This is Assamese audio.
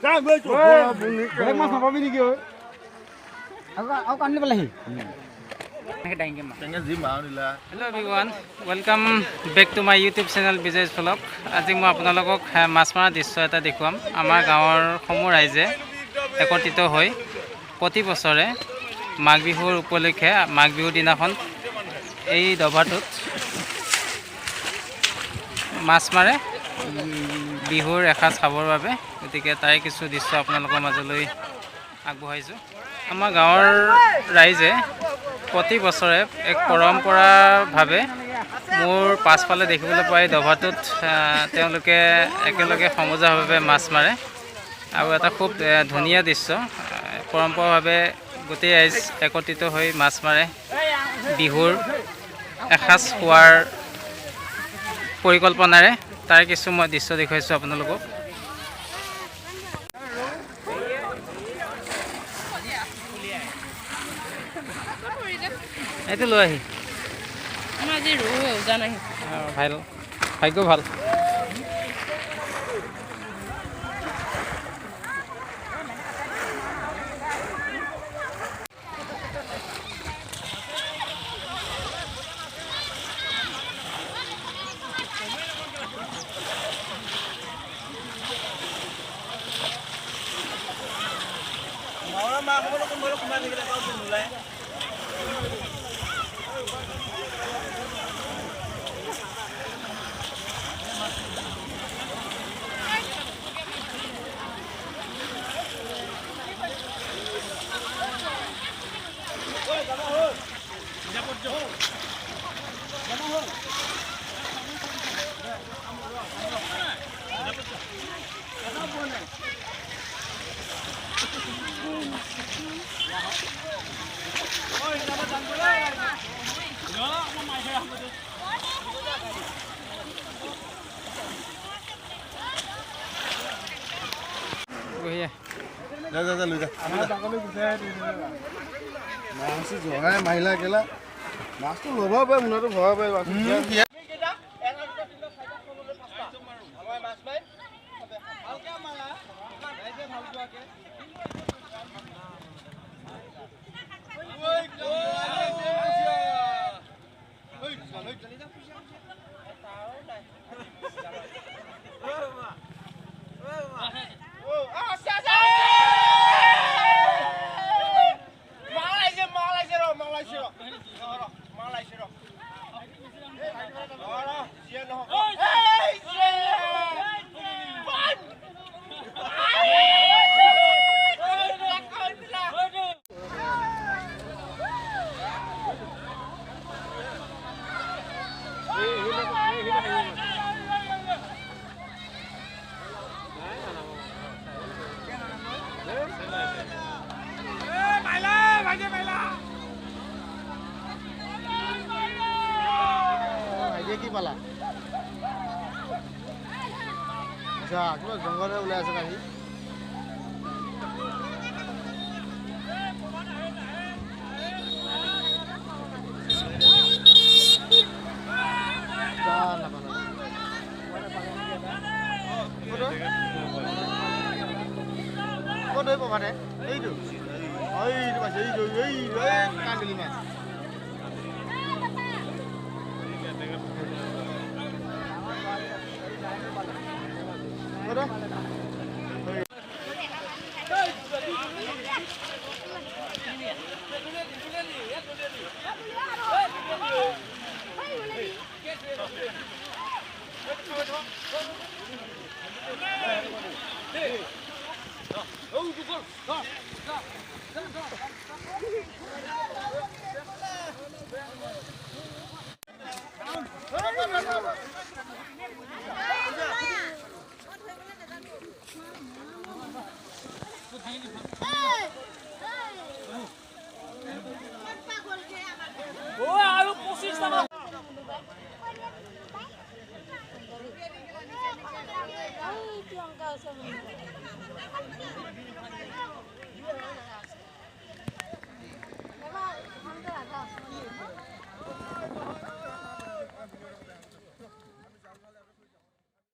Hello everyone, welcome back to my YouTube channel Vijay's Vlog. আজি মই আপোনালোকক মাছ মৰা দৃশ্য এটা দেখুৱাম। আমাৰ গাঁৱৰ সমূহ ৰাইজে একত্ৰিত হৈ প্ৰতি বছৰে মাঘ বিহুৰ উপলক্ষে মাঘ বিহুৰ দিনাখন এই দবাটোত মাছ মাৰে বিহুৰ এসাঁজ খাবৰ বাবে। গতিকে তাৰে কিছু দৃশ্য আপোনালোকৰ মাজলৈ আগবঢ়াইছোঁ। আমাৰ গাঁৱৰ ৰাইজে প্ৰতি বছৰে এক পৰম্পৰাভাৱে মোৰ পাছফালে দেখিবলৈ পোৱা এই দবাটোত তেওঁলোকে একেলগে সমজুৱাভাৱে মাছ মাৰে আৰু এটা খুব ধুনীয়া দৃশ্য। পৰম্পৰাভাৱে গোটেই ৰাইজ একত্ৰিত হৈ মাছ মাৰে বিহুৰ এসাঁজ খোৱাৰ পৰিকল্পনাৰে। তাৰে কিছু মই দৃশ্য দেখুৱাইছোঁ আপোনালোকক। এইটো লৈ আহি ভাল ভাগ্য ভাল। মাহিলা কেলা মাছটো ল'ব পাৰে মোনাটো ভৰাব পাৰিব। কি পালা কিবা জংঘলে ওলাই আছে কাহি এইটো কান্দিলি মাছ